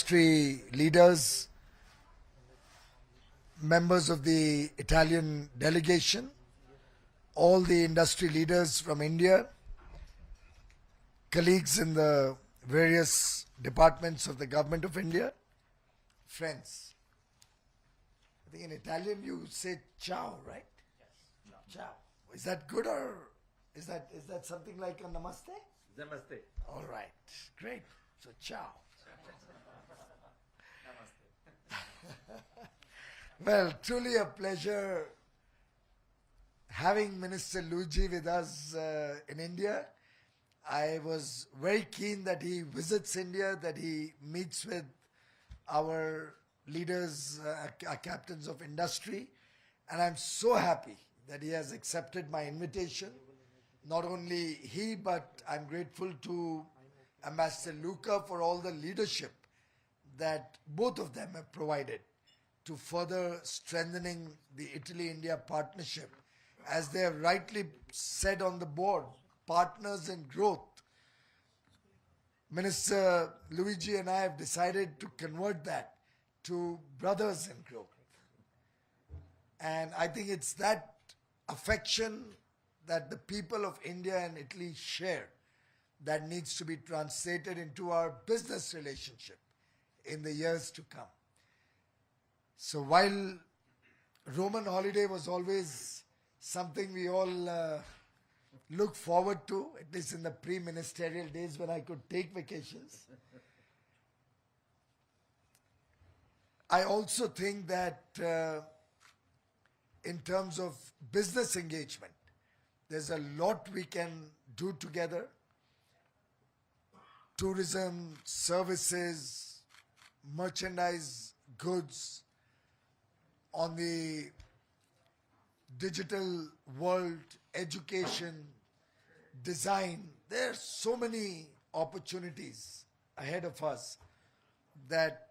industry leaders, members of the Italian delegation, all the industry leaders from India, colleagues in the various departments of the government of India, friends. I think in Italian you say ciao, right? Yes. Ciao. Is that good or is that something like a namaste? Namaste. All right, great. So ciao. Well, truly a pleasure having Minister Luigi with us in India. I was very keen that he visits India, that he meets with our leaders, our captains of industry, and I'm so happy that he has accepted my invitation. Not only he, but I'm grateful to Ambassador Luca for all the leadership that both of them have provided to further strengthening the Italy-India partnership. As they have rightly said on the board, partners in growth. Minister Luigi and I have decided to convert that to brothers in growth. And I think it's that affection that the people of India and Italy share that needs to be translated into our business relationship in the years to come. So while Roman holiday was always something we all look forward to, at least in the pre-ministerial days when I could take vacations, I also think that in terms of business engagement, there's a lot we can do together. Tourism, services, merchandise, goods, on the digital world, education, design. There are so many opportunities ahead of us that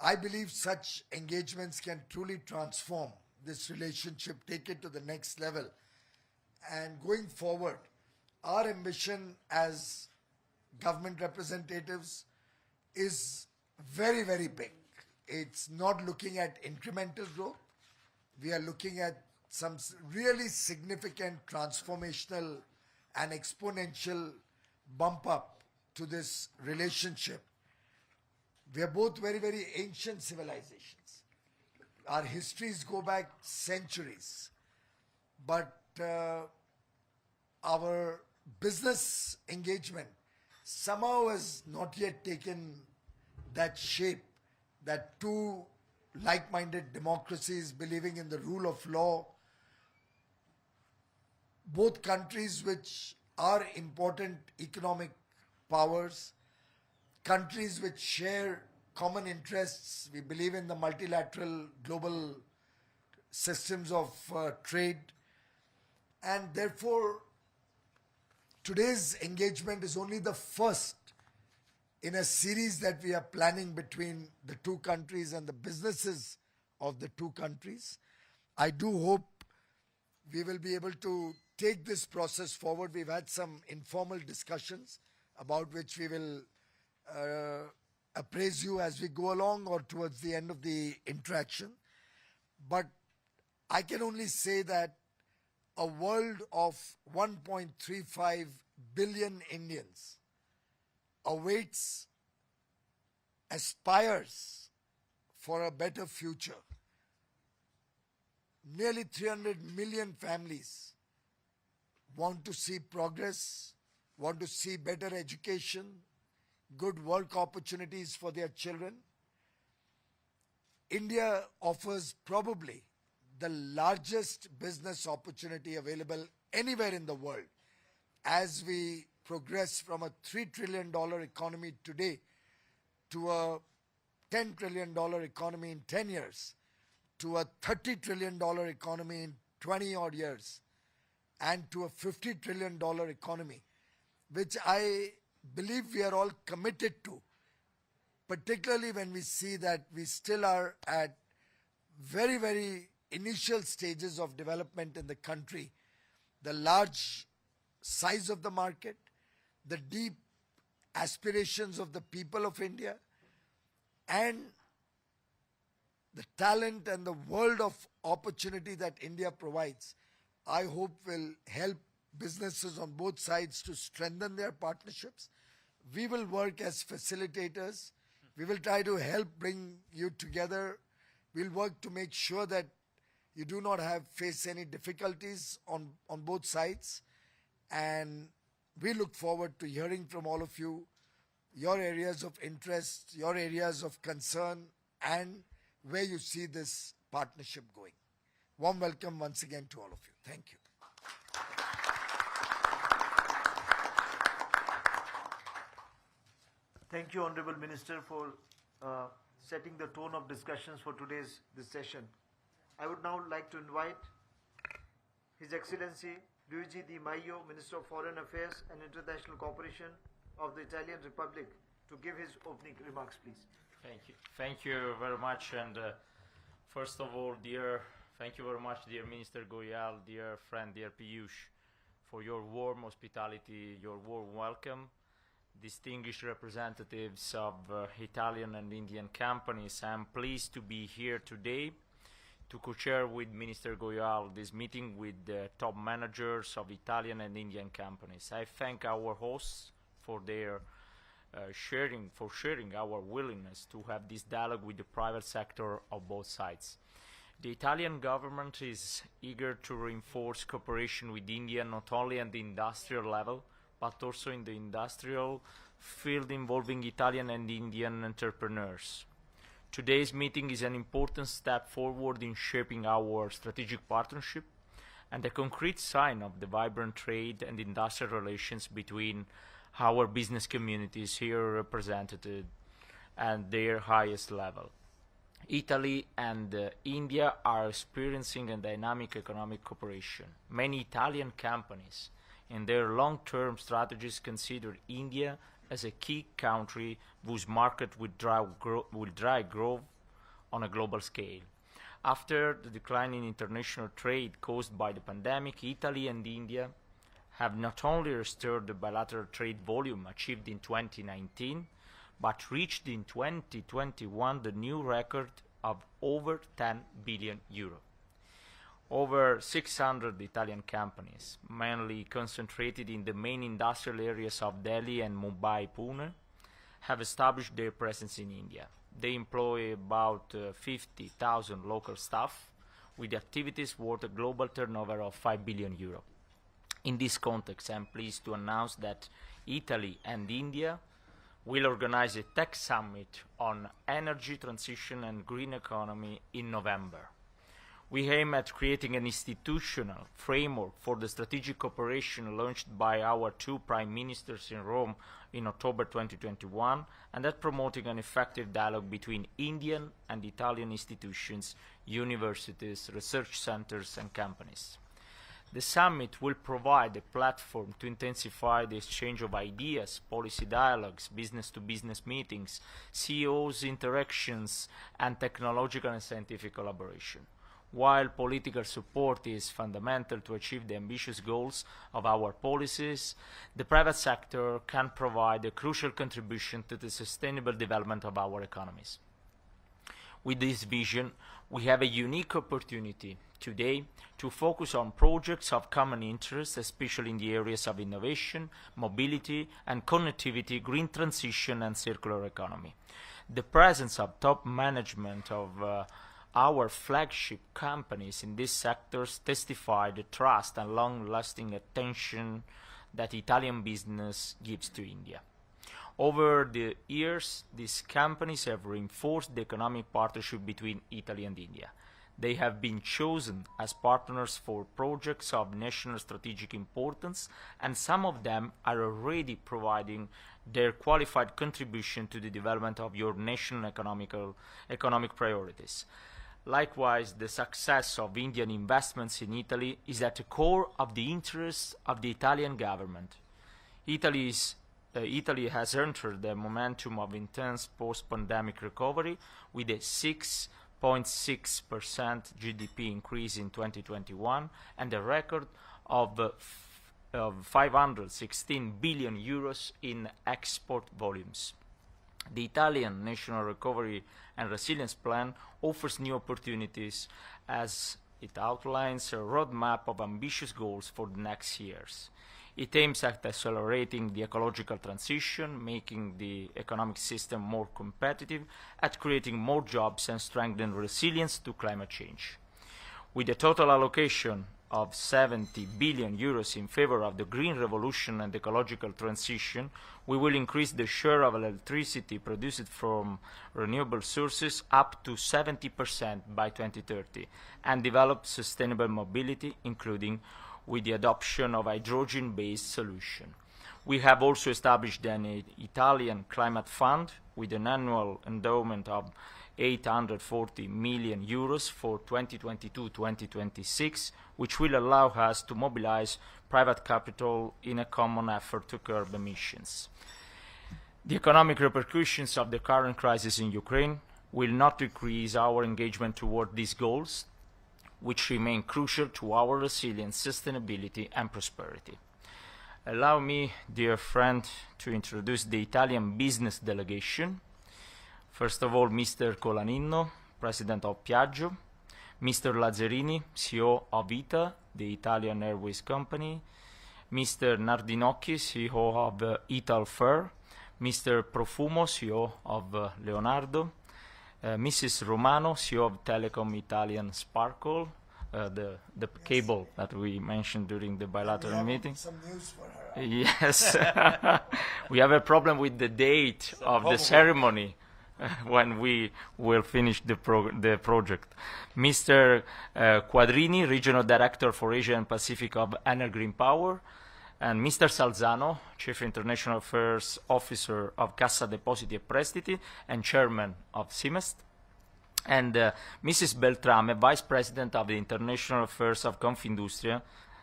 I believe such engagements can truly transform this relationship, take it to the next level. And going forward, our ambition as government representatives is very, very big. It's not looking at incremental growth. We are looking at some really significant transformational and exponential bump up to this relationship. We are both very, very ancient civilizations. Our histories go back centuries. But our business engagement somehow has not yet taken that shape that two like-minded democracies believing in the rule of law, both countries which are important economic powers, countries which share common interests. We believe in the multilateral global systems of trade, and therefore today's engagement is only the first in a series that we are planning between the two countries and the businesses of the two countries. I do hope we will be able to take this process forward. We've had some informal discussions about which we will appraise you as we go along or towards the end of the interaction. But I can only say that a world of 1.35 billion Indians awaits, aspires for a better future. Nearly 300 million families want to see progress, want to see better education, good work opportunities for their children. India offers probably the largest business opportunity available anywhere in the world as we progress from a $3 trillion economy today to a $10 trillion economy in 10 years, to a $30 trillion economy in 20 odd years, and to a $50 trillion economy, which I believe we are all committed to, particularly when we see that we still are at very, very initial stages of development in the country. The large size of the market, the deep aspirations of the people of India, and the talent and the world of opportunity that India provides, I hope will help businesses on both sides to strengthen their partnerships. We will work as facilitators. We will try to help bring you together. We'll work to make sure that you do not face any difficulties on both sides. And we look forward to hearing from all of you, your areas of interest, your areas of concern, and where you see this partnership going. Warm welcome once again to all of you. Thank you. Thank you, Honorable Minister, for setting the tone of discussions for this session. I would now like to invite His Excellency Luigi Di Maio, Minister of Foreign Affairs and International Cooperation of the Italian Republic, to give his opening remarks, please. Thank you. Thank you very much. And first of all, thank you very much, dear Minister Goyal, dear friend, dear Piyush, for your warm hospitality, your warm welcome. Distinguished representatives of Italian and Indian companies, I'm pleased to be here today to co-chair with Minister Goyal this meeting with the top managers of Italian and Indian companies. I thank our hosts for their sharing our willingness to have this dialogue with the private sector of both sides. The Italian government is eager to reinforce cooperation with India not only at the industrial level, but also in the industrial field involving Italian and Indian entrepreneurs. Today's meeting is an important step forward in shaping our strategic partnership and a concrete sign of the vibrant trade and industrial relations between our business communities here represented at their highest level. Italy and India are experiencing a dynamic economic cooperation. Many Italian companies in their long-term strategies consider India as a key country whose market will drive growth on a global scale. After the decline in international trade caused by the pandemic, Italy and India have not only restored the bilateral trade volume achieved in 2019, but reached in 2021 the new record of over 10 billion euro. Over 600 Italian companies, mainly concentrated in the main industrial areas of Delhi and Mumbai, Pune, have established their presence in India. They employ about 50,000 local staff, with activities worth a global turnover of 5 billion euro. In this context, I am pleased to announce that Italy and India will organize a tech summit on energy transition and green economy in November. We aim at creating an institutional framework for the strategic cooperation launched by our two prime ministers in Rome in October 2021, and at promoting an effective dialogue between Indian and Italian institutions, universities, research centers, and companies. The summit will provide a platform to intensify the exchange of ideas, policy dialogues, business-to-business meetings, CEOs interactions, and technological and scientific collaboration. While political support is fundamental to achieve the ambitious goals of our policies, the private sector can provide a crucial contribution to the sustainable development of our economies. With this vision, we have a unique opportunity today to focus on projects of common interest, especially in the areas of innovation, mobility and connectivity, green transition and circular economy. The presence of top management of our flagship companies in these sectors testify the trust and long-lasting attention that Italian business gives to India. Over the years, these companies have reinforced the economic partnership between Italy and India. They have been chosen as partners for projects of national strategic importance, and some of them are already providing their qualified contribution to the development of your national economic priorities. Likewise, the success of Indian investments in Italy is at the core of the interests of the Italian government. Italy has entered the momentum of intense post-pandemic recovery with a 6.6% GDP increase in 2021 and a record of 516 billion euros in export volumes. The Italian National Recovery and Resilience Plan offers new opportunities as it outlines a roadmap of ambitious goals for the next years. It aims at accelerating the ecological transition, making the economic system more competitive, at creating more jobs and strengthening resilience to climate change. With a total allocation of 70 billion euros in favor of the green revolution and ecological transition, we will increase the share of electricity produced from renewable sources up to 70% by 2030 and develop sustainable mobility, including with the adoption of hydrogen-based solution. We have also established an Italian climate fund with an annual endowment of 840 million euros for 2022-2026, which will allow us to mobilize private capital in a common effort to curb emissions. The economic repercussions of the current crisis in Ukraine will not decrease our engagement toward these goals, which remain crucial to our resilience, sustainability, and prosperity. Allow me, dear friend, to introduce the Italian business delegation. First of all, Mr. Colaninno, President of Piaggio, Mr. Lazzarini, CEO of ITA, the Italian Airways company, Mr. Nardinocchi, CEO of Italfer, Mr. Profumo, CEO of Leonardo, Mrs. Romano, CEO of Telecom Italian Sparkle, the cable that we mentioned during the bilateral meeting. Some news for her. Yes. We have a problem with the date of the ceremony when we will finish the project. Mr. Quadrini, Regional Director for Asia and Pacific of Enel Green Power, and Mr. Salzano, Chief International Affairs Officer of Cassa Depositi e Prestiti and Chairman of CIMEST, and Mrs. Beltrame, Vice President of the International Affairs of Confindustria,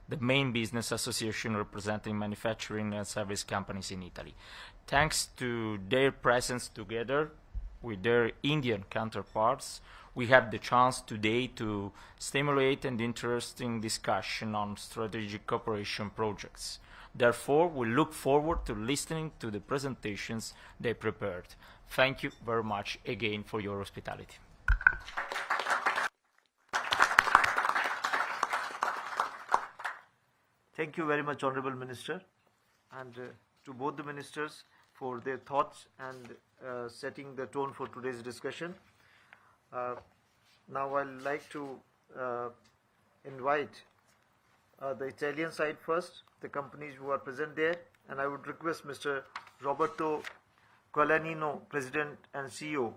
the main business association representing manufacturing and service companies in Italy. Thanks to their presence together with their Indian counterparts, we have the chance today to stimulate an interesting discussion on strategic cooperation projects. Therefore, we look forward to listening to the presentations they prepared. Thank you very much again for your hospitality. Thank you very much, Honorable Minister, and to both the ministers for their thoughts and setting the tone for today's discussion. Now I'd like to invite the Italian side first, the companies who are present there, and I would request Mr. Roberto Colaninno, President and CEO,